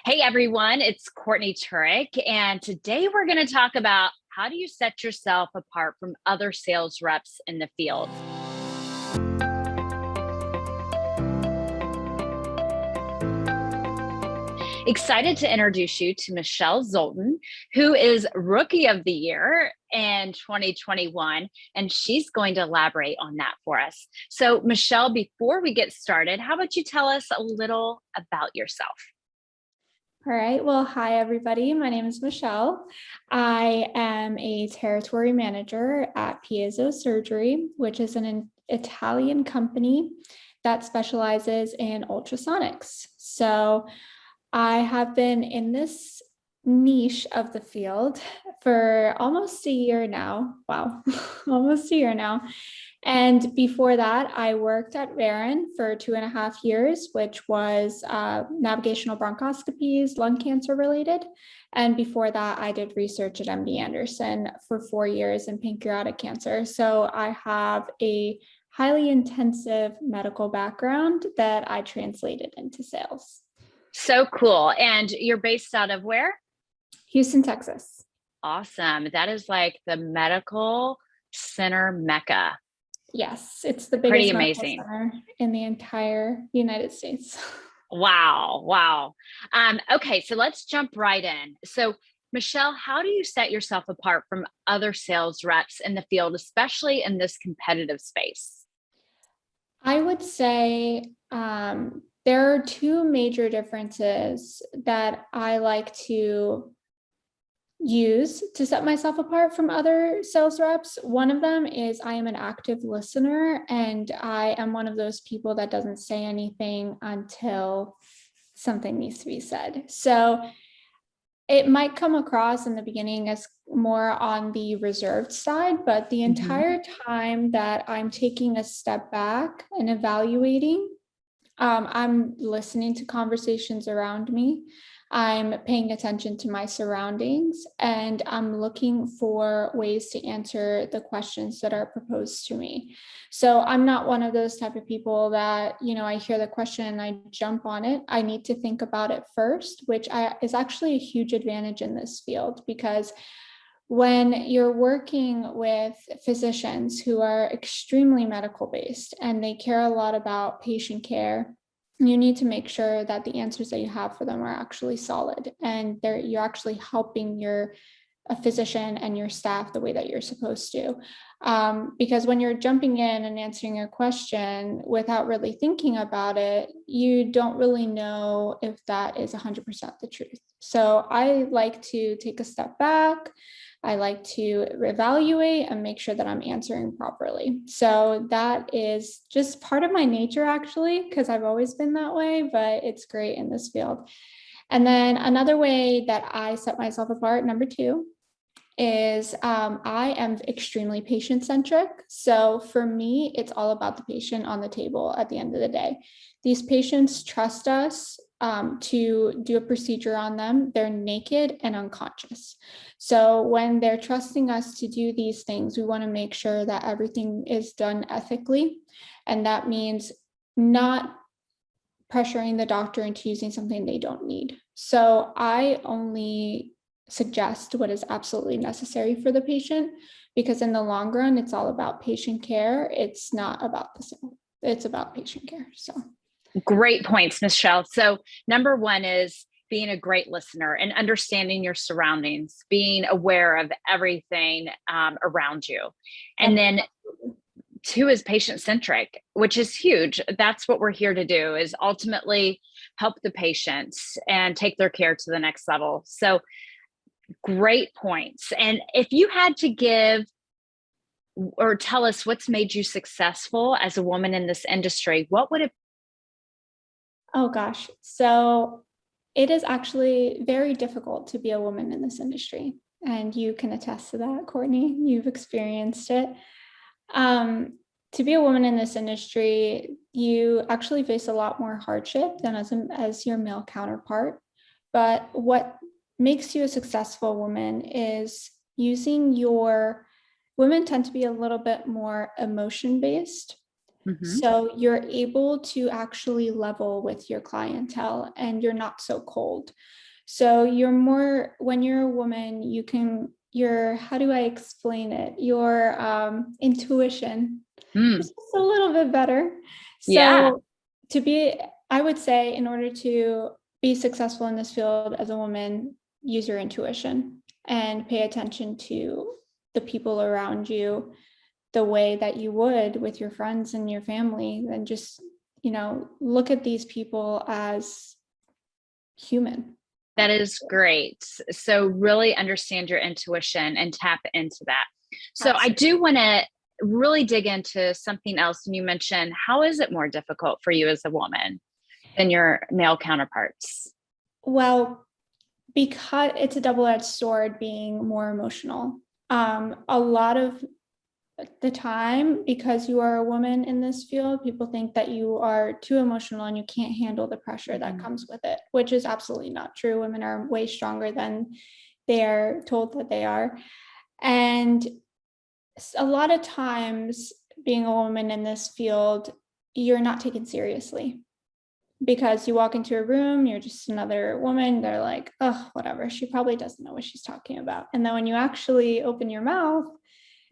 Hey everyone, it's Courtney Turek, and today we're going to talk about how do you set yourself apart from other sales reps in the field. Excited to introduce you to Michelle Zoltan, who is Rookie of the Year in 2021, and she's going to elaborate on that for us. So, Michelle, before we get started, how about you tell us a little about yourself? All right. Well, hi, everybody. My name is Michelle. I am a territory manager at Piezo Surgery, which is an Italian company that specializes in ultrasonics. So I have been in this niche of the field for almost a year now. Wow, almost a year now. And before that, I worked at Varon for 2.5 years, which was navigational bronchoscopies, lung cancer related. And before that, I did research at MD Anderson for 4 years in pancreatic cancer. So I have a highly intensive medical background that I translated into sales. So cool. And you're based out of where? Houston, Texas. Awesome. That is like the medical center mecca. Yes, it's the Pretty biggest medical amazing. center in the entire United States. Wow. Wow. Okay, so let's jump right in. So, Michelle, how do you set yourself apart from other sales reps in the field, especially in this competitive space? I would say there are two major differences that I like to use to set myself apart from other sales reps. One of them is I am an active listener, and I am one of those people that doesn't say anything until something needs to be said. So it might come across in the beginning as more on the reserved side, but the Mhm. entire time that I'm taking a step back and evaluating, I'm listening to conversations around me. I'm paying attention to my surroundings, and I'm looking for ways to answer the questions that are proposed to me. So I'm not one of those type of people that, I hear the question and I jump on it. I need to think about it first, is actually a huge advantage in this field, because when you're working with physicians who are extremely medical based and they care a lot about patient care, you need to make sure that the answers that you have for them are actually solid, and you're actually helping your a physician and your staff the way that you're supposed to. Because when you're jumping in and answering a question without really thinking about it, you don't really know if that is 100% the truth. So I like to take a step back. I like to evaluate and make sure that I'm answering properly. So that is just part of my nature, actually, because I've always been that way, but it's great in this field. And then another way that I set myself apart, number two, is I am extremely patient centric. So for me, it's all about the patient on the table at the end of the day. These patients trust us to do a procedure on them. They're naked and unconscious. So when they're trusting us to do these things, we want to make sure that everything is done ethically. And that means not pressuring the doctor into using something they don't need. So I only suggest what is absolutely necessary for the patient, because in the long run, it's all about patient care. It's not about the sale. It's about patient care. So Great points, Michelle. So, number one is being a great listener and understanding your surroundings, being aware of everything around you. And then two is patient centric, which is huge. That's what we're here to do, is ultimately help the patients and take their care to the next level. So, great points. And if you had to give or tell us what's made you successful as a woman in this industry, what would it? oh gosh. So it is actually very difficult to be a woman in this industry. And you can attest to that, Courtney. You've experienced it. Um, to be a woman in this industry, you actually face a lot more hardship than as your male counterpart. But what makes you a successful woman is using women tend to be a little bit more emotion based. Mhm. So you're able to actually level with your clientele and you're not so cold. So you're more, when you're a woman, you can, your, how do I explain it? Your intuition Mm. is just a little bit better. Yeah. So to be, I would say, in order to be successful in this field as a woman, use your intuition and pay attention to the people around you the way that you would with your friends and your family, and just, look at these people as human. That is great. So really understand your intuition and tap into that. So I Absolutely. do want to really dig into something else. And you mentioned, how is it more difficult for you as a woman than your male counterparts? Well, because it's a double-edged sword being more emotional. A lot of the time, because you are a woman in this field, people think that you are too emotional and you can't handle the pressure that comes with it, which is absolutely not true. Women are way stronger than they are told that they are. And a lot of times, being a woman in this field, you're not taken seriously because you walk into a room, you're just another woman. They're like, oh, whatever. She probably doesn't know what she's talking about. And then when you actually open your mouth,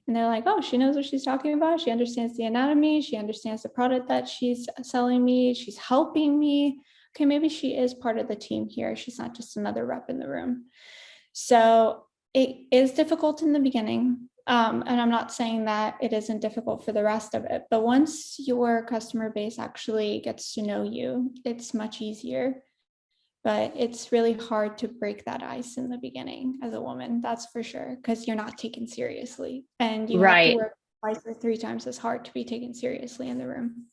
and they're like, oh, she knows what she's talking about. She understands the anatomy. She understands the product that she's selling me. She's helping me. Okay, maybe she is part of the team here. She's not just another rep in the room. So it is difficult in the beginning. And I'm not saying that it isn't difficult for the rest of it. But once your customer base actually gets to know you, it's much easier. But it's really hard to break that ice in the beginning as a woman, that's for sure, because you're not taken seriously and you have to Right. work twice or three times as hard to be taken seriously in the room.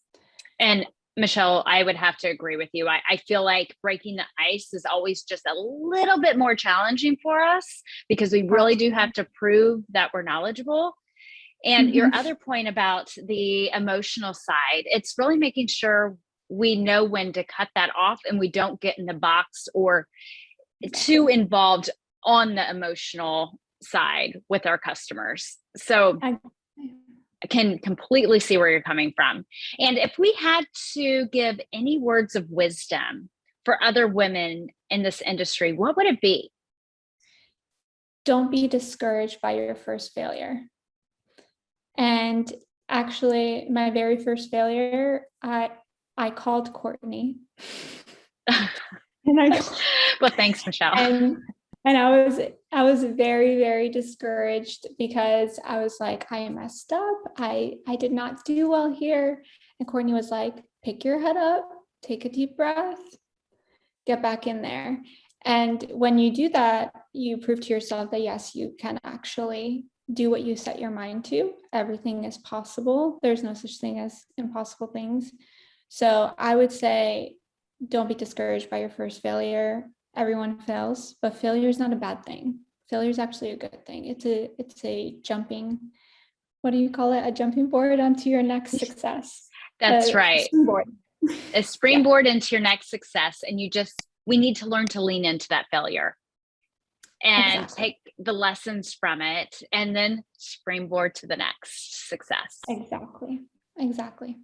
And Michelle, I would have to agree with you. I feel like breaking the ice is always just a little bit more challenging for us because we really do have to prove that we're knowledgeable. And your Mhm. other point about the emotional side, it's really making sure we know when to cut that off and we don't get in the box or too Exactly. involved on the emotional side with our customers. So I, I can completely see where you're coming from. And if we had to give any words of wisdom for other women in this industry, what would it be? don't be discouraged by your first failure. And actually, my very first failure, I called Courtney. And I Well, thanks, Michelle. and I was very, very discouraged because I was like, I messed up. I did not do well here. And Courtney was like, pick your head up, take a deep breath, get back in there. And when you do that, you prove to yourself that yes, you can actually do what you set your mind to. Everything is possible. There's no such thing as impossible things. So I would say, don't be discouraged by your first failure. Everyone fails, but failure is not a bad thing. Failure is actually a good thing. It's a jumping, what do you call it? A jumping board onto your next success. That's A right. springboard. A Yeah, springboard into your next success. And we need to learn to lean into that failure and exactly. take the lessons from it and then springboard to the next success. Exactly. Exactly.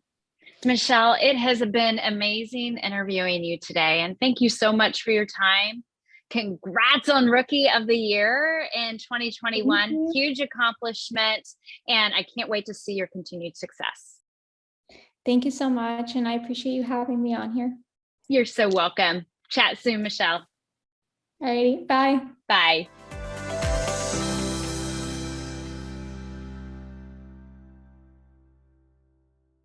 Michelle, it has been amazing interviewing you today. And thank you so much for your time. Congrats on Rookie of the Year in Thank 2021. you. Huge accomplishment. And I can't wait to see your continued success. Thank you so much. And I appreciate you having me on here. You're so welcome. Chat soon, Michelle. Alrighty. Bye. Bye.